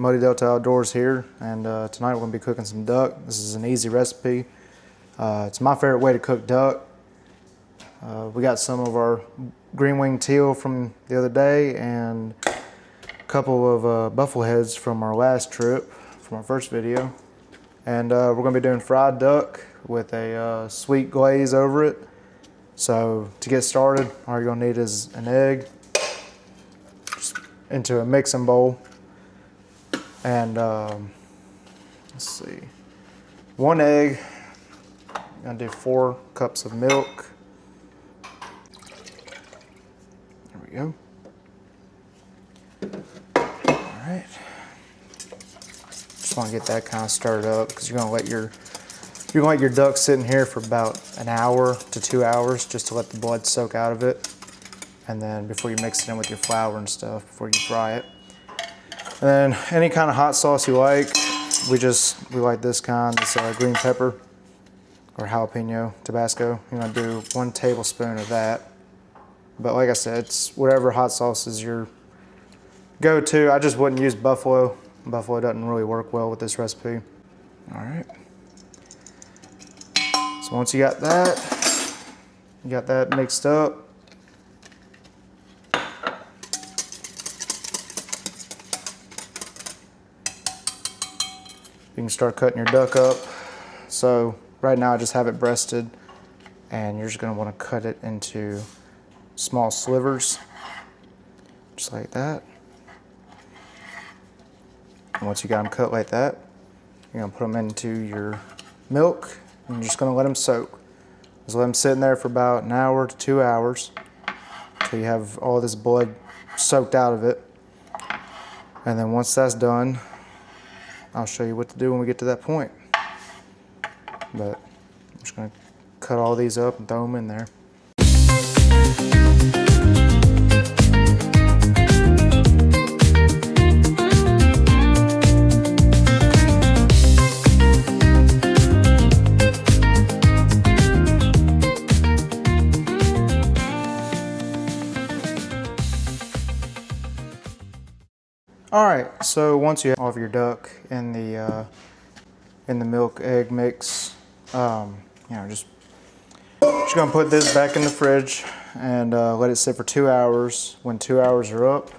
Muddy Delta Outdoors here, and tonight we're going to be cooking some duck. This is an easy recipe. It's my favorite way to cook duck. We got some of our green wing teal from the other day and a couple of buffalo heads from our last trip, from our first video. And we're going to be doing fried duck with a sweet glaze over it. So to get started, all you're going to need is an egg, just into a mixing bowl. And let's see, 1 egg. I'm gonna do 4 cups of milk. There we go. All right. Just want to get that kind of stirred up because you're gonna let your duck sit in here for about an hour to 2 hours just to let the blood soak out of it, and then before you mix it in with your flour and stuff before you fry it. And then any kind of hot sauce you like. We like this kind. It's green pepper or jalapeno Tabasco. You're gonna do 1 tablespoon of that. But like I said, it's whatever hot sauce is your go-to. I just wouldn't use buffalo. Buffalo doesn't really work well with this recipe. All right. So once you got that mixed up, you can start cutting your duck up. So right now I just have it breasted, and you're just going to want to cut it into small slivers, just like that. And once you got them cut like that, you're going to put them into your milk, and you're just going to let them soak. Just let them sit in there for about an hour to 2 hours until you have all this blood soaked out of it. And then once that's done, I'll show you what to do when we get to that point. But I'm just going to cut all these up and throw them in there. All right, so once you have all of your duck in the milk egg mix, just gonna put this back in the fridge and let it sit for 2 hours. When 2 hours are up,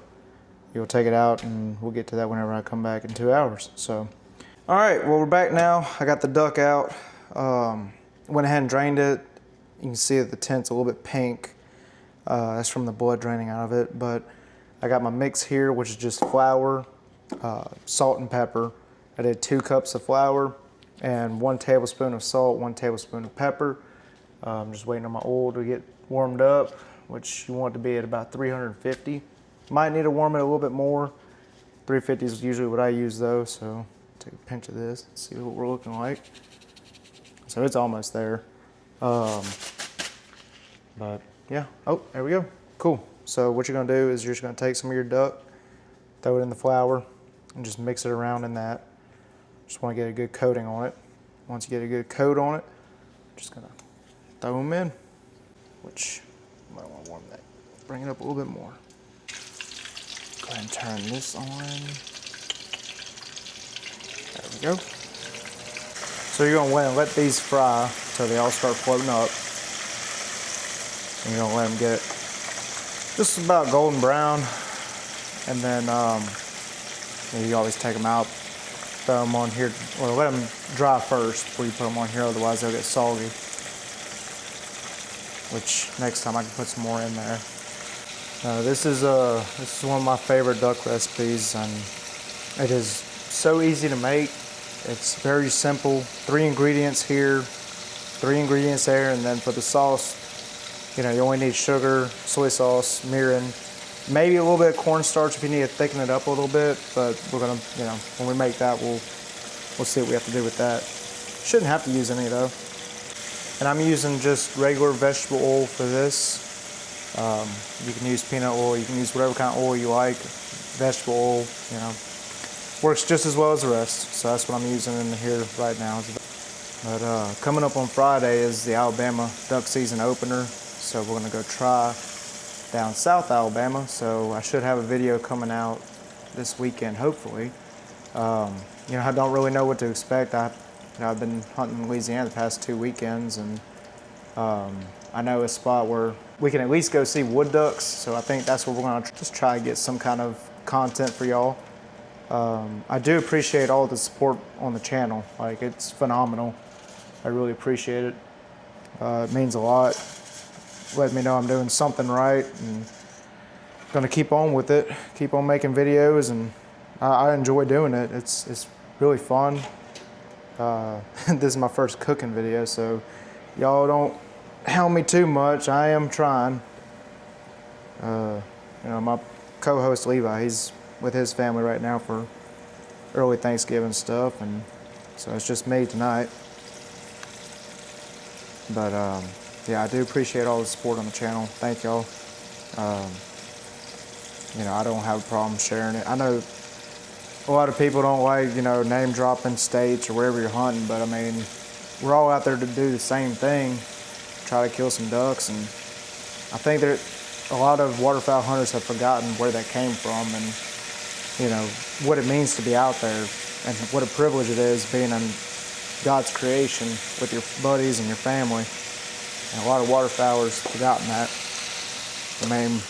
you'll take it out, and we'll get to that whenever I come back in 2 hours. So, all right, well, we're back now. I got the duck out. Went ahead and drained it. You can see that the tint's a little bit pink. That's from the blood draining out of it, but I got my mix here, which is just flour, salt and pepper. I did 2 cups of flour and 1 tablespoon of salt, 1 tablespoon of pepper. I'm just waiting on my oil to get warmed up, which you want it to be at about 350. Might need to warm it a little bit more. 350 is usually what I use though, so take a pinch of this and see what we're looking like. So it's almost there. But yeah, oh, there we go, cool. So what you're gonna do is you're just gonna take some of your duck, throw it in the flour, and just mix it around in that. Just wanna get a good coating on it. Once you get a good coat on it, just gonna throw them in, which you might wanna warm that. Bring it up a little bit more. Go ahead and turn this on. There we go. So you're gonna let these fry until they all start floating up. And you're gonna let them get just about golden brown, and then you always take them out, throw them on here, or let them dry first before you put them on here, otherwise they'll get soggy. Which next time I can put some more in there. This is one of my favorite duck recipes, and it is so easy to make. It's very simple. 3 ingredients here, 3 ingredients there, and then for the sauce, you only need sugar, soy sauce, mirin, maybe a little bit of cornstarch if you need to thicken it up a little bit, but we're gonna, when we make that, we'll see what we have to do with that. Shouldn't have to use any though. And I'm using just regular vegetable oil for this. You can use peanut oil, you can use whatever kind of oil you like. Vegetable oil, works just as well as the rest. So that's what I'm using in here right now. But coming up on Friday is the Alabama duck season opener. So we're gonna go try down South Alabama. So I should have a video coming out this weekend, hopefully. You know, I don't really know what to expect. I've been hunting in Louisiana the past 2 weekends, and I know a spot where we can at least go see wood ducks. So I think that's where we're gonna just try to get some kind of content for y'all. I do appreciate all the support on the channel. Like, it's phenomenal. I really appreciate it. It means a lot. Let me know I'm doing something right, and gonna keep on with it. Keep on making videos, and I enjoy doing it. It's really fun. This is my first cooking video, so y'all don't hound me too much. I am trying. You know, my co-host Levi, he's with his family right now for early Thanksgiving stuff, and so it's just me tonight. But yeah, I do appreciate all the support on the channel. Thank y'all. You know, I don't have a problem sharing it. I know a lot of people don't like, you know, name dropping states or wherever you're hunting, but I mean, we're all out there to do the same thing, try to kill some ducks, and I think that a lot of waterfowl hunters have forgotten where that came from, and you know, what it means to be out there, and what a privilege it is being in God's creation with your buddies and your family. And a lot of waterfowlers have forgotten that. I mean,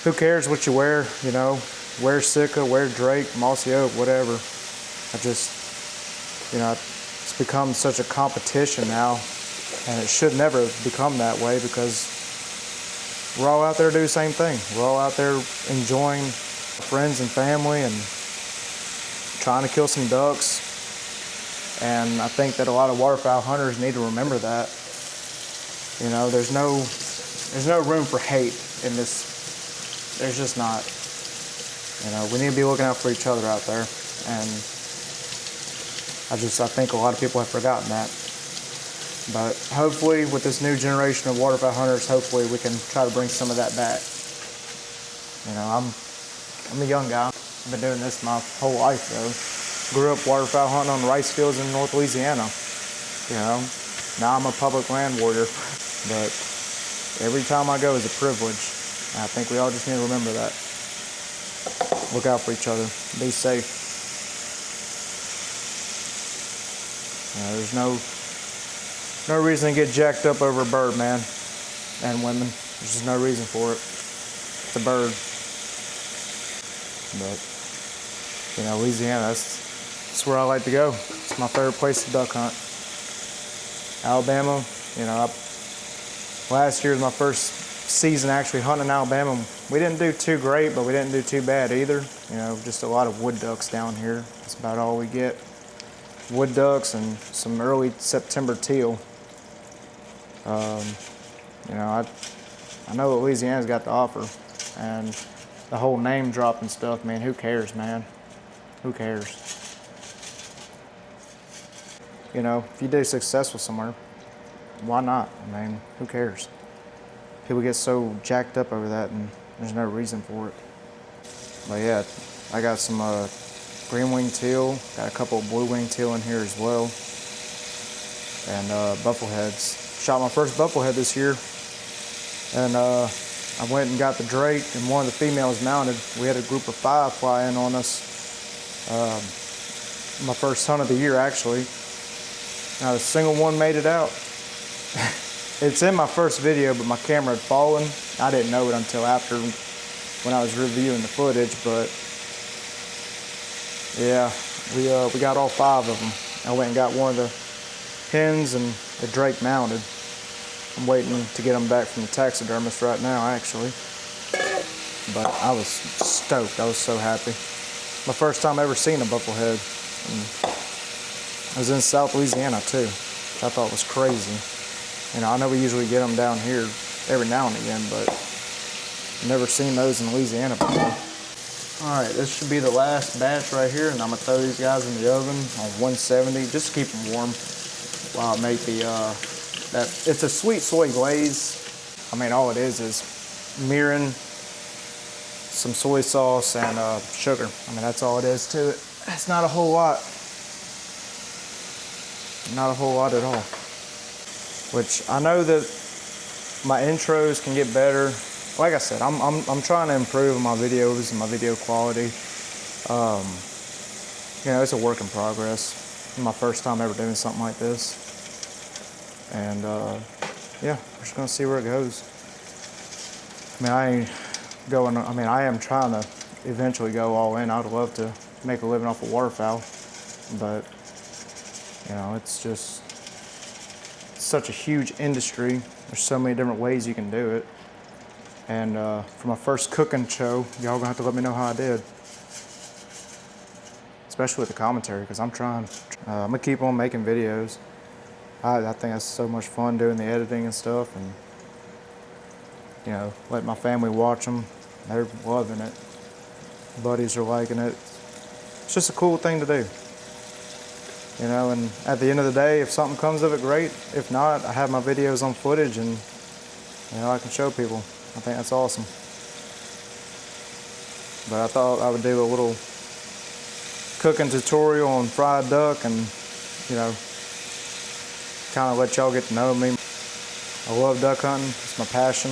who cares what you wear, you know? Wear Sitka, wear Drake, Mossy Oak, whatever. I just, you know, it's become such a competition now, and it should never become that way, because we're all out there to do the same thing. We're all out there enjoying friends and family and trying to kill some ducks. And I think that a lot of waterfowl hunters need to remember that. You know, there's no room for hate in this. There's just not. You know, we need to be looking out for each other out there. And I think a lot of people have forgotten that. But hopefully with this new generation of waterfowl hunters, hopefully we can try to bring some of that back. You know, I'm a young guy. I've been doing this my whole life though. Grew up waterfowl hunting on rice fields in North Louisiana. You know, now I'm a public land warrior, but every time I go is a privilege. And I think we all just need to remember that. Look out for each other. Be safe. You know, there's no reason to get jacked up over a bird, man, and women. There's just no reason for it. It's a bird. But, you know, Louisiana, that's where I like to go. It's my favorite place to duck hunt. Alabama, you know, last year was my first season actually hunting in Alabama. We didn't do too great, but we didn't do too bad either. You know, just a lot of wood ducks down here. That's about all we get. Wood ducks and some early September teal. You know, I know what Louisiana's got to offer, and the whole name dropping stuff, man, who cares, man? Who cares? You know, if you do successful somewhere, why not? I mean, who cares? People get so jacked up over that, and there's no reason for it. But yeah, I got some green-winged teal, got a couple of blue-winged teal in here as well, and buffleheads. Shot my first bufflehead this year, and I went and got the Drake, and one of the females mounted. We had a group of 5 fly in on us. My first hunt of the year, actually. Not a single one made it out. It's in my first video, but my camera had fallen. I didn't know it until after, when I was reviewing the footage, but yeah, we got all 5 of them. I went and got one of the hens and the Drake mounted. I'm waiting to get them back from the taxidermist right now, actually. But I was stoked. I was so happy. My first time ever seeing a bufflehead. And I was in South Louisiana too, which I thought was crazy. You know, I know we usually get them down here every now and again, but I've never seen those in Louisiana before. All right, this should be the last batch right here, and I'm gonna throw these guys in the oven on 170 just to keep them warm while I make the it's a sweet soy glaze. I mean, all it is mirin, some soy sauce, and sugar. I mean, that's all it is to it. It's not a whole lot. Not a whole lot at all. Which I know that my intros can get better. Like I said, I'm trying to improve my videos and my video quality. you know, it's a work in progress. My first time ever doing something like this. And yeah, we're just gonna see where it goes. I am trying to eventually go all in. I'd love to make a living off of waterfowl, but you know, it's just such a huge industry. There's so many different ways you can do it. And for my first cooking show, y'all gonna have to let me know how I did. Especially with the commentary, because I'm trying. I'm gonna keep on making videos. I think that's so much fun doing the editing and stuff, and you know, let my family watch them. They're loving it. Buddies are liking it. It's just a cool thing to do. You know, and at the end of the day, if something comes of it, great. If not, I have my videos on footage and, you know, I can show people. I think that's awesome. But I thought I would do a little cooking tutorial on fried duck and, you know, kind of let y'all get to know me. I love duck hunting. It's my passion.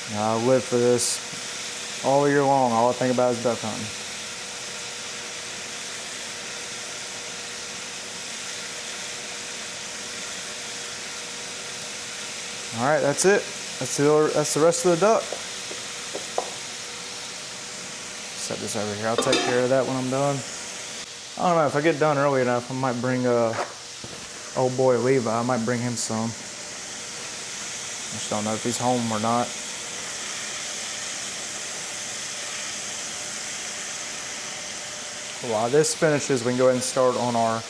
You know, I live for this all year long. All I think about is duck hunting. All right, that's it. That's the rest of the duck. Set this over here. I'll take care of that when I'm done. I don't know, if I get done early enough, I might bring old boy Levi. I might bring him some. I just don't know if he's home or not. While this finishes, we can go ahead and start on our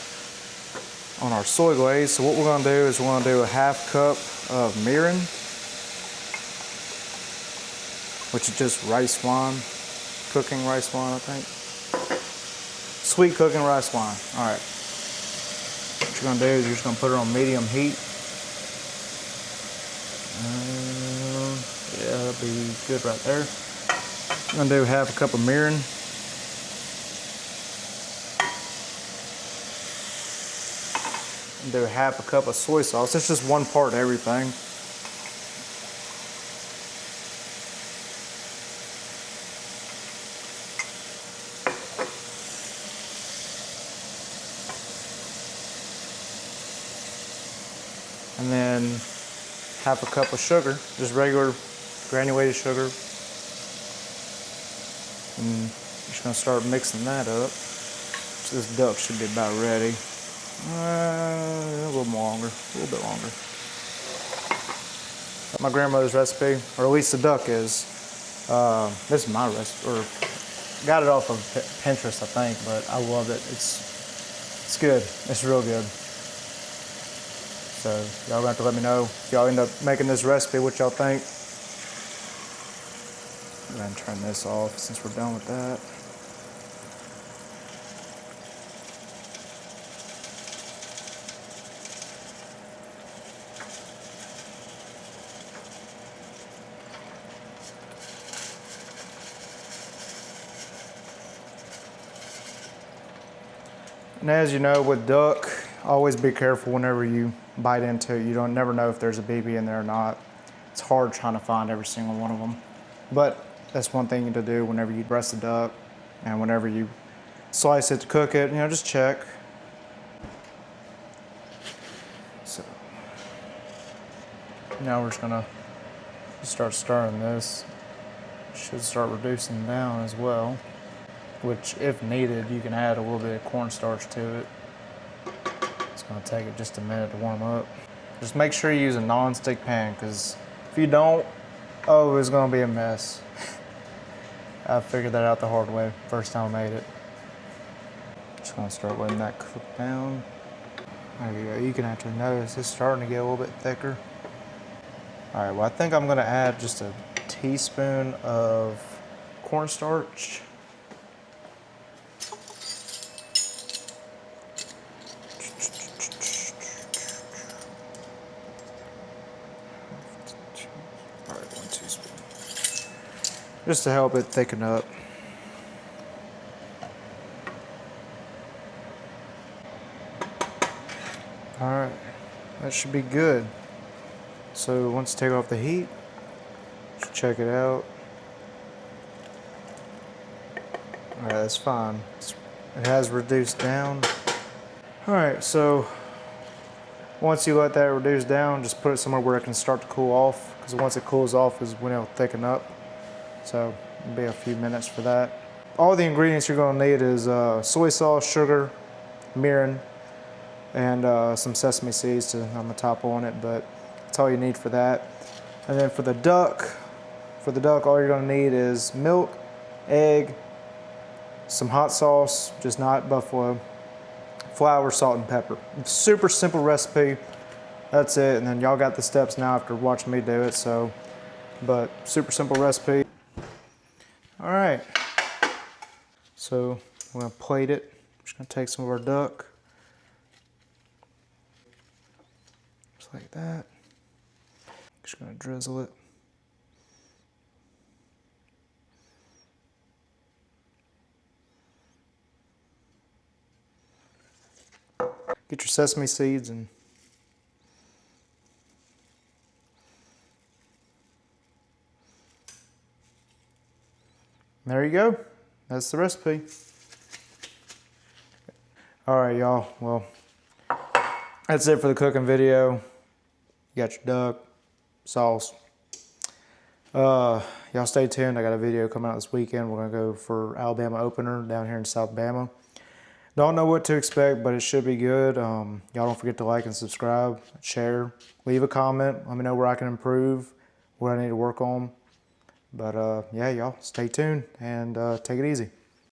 soy glaze. So what we're gonna do is we're gonna do a half cup of mirin, which is just rice wine, cooking rice wine, I think. Sweet cooking rice wine. All right. What you're gonna do is you're just gonna put it on medium heat. Yeah, that'll be good right there. I'm gonna do half a cup of mirin. Do half a cup of soy sauce. It's just one part of everything. And then half a cup of sugar, just regular granulated sugar. And I'm just gonna start mixing that up. So this duck should be about ready. A little more longer, a little bit longer. My grandmother's recipe, or at least the duck is. This is my recipe, or got it off of Pinterest, I think, but I love it. It's good. It's real good. So y'all gonna have to let me know if y'all end up making this recipe, what y'all think. I'm gonna turn this off since we're done with that. And as you know, with duck, always be careful whenever you bite into it. You don't never know if there's a BB in there or not. It's hard trying to find every single one of them. But that's one thing to do whenever you breast a duck and whenever you slice it to cook it, you know, just check. So now we're just gonna start stirring this. Should start reducing down as well, which if needed, you can add a little bit of cornstarch to it. It's gonna take it just a minute to warm up. Just make sure you use a non-stick pan, because if you don't, oh, it's gonna be a mess. I figured that out the hard way first time I made it. Just gonna start letting that cook down. There you go. You can actually notice it's starting to get a little bit thicker. All right, well, I think I'm gonna add just a teaspoon of cornstarch. All right, 1 teaspoon. Just to help it thicken up. All right, that should be good. So once you take off the heat, just check it out. All right, it's fine. It has reduced down. All right, so once you let that reduce down, just put it somewhere where it can start to cool off, because once it cools off is when it'll thicken up. So it'll be a few minutes for that. All the ingredients you're gonna need is soy sauce, sugar, mirin, and some sesame seeds on the top on it, but that's all you need for that. And then for the duck, all you're gonna need is milk, egg, some hot sauce, just not buffalo, flour, salt, and pepper. Super simple recipe. That's it. And then y'all got the steps now after watching me do it. So, but super simple recipe. All right. So I'm gonna plate it. I'm just gonna take some of our duck, just like that. Just gonna drizzle it. Get your sesame seeds and there you go. That's the recipe. All right, y'all. Well, that's it for the cooking video. You got your duck, sauce. Y'all stay tuned. I got a video coming out this weekend. We're gonna go for Alabama opener down here in South Bama. Don't know what to expect, but it should be good. Y'all don't forget to like and subscribe, share, leave a comment. Let me know where I can improve, what I need to work on. But yeah, y'all stay tuned and take it easy.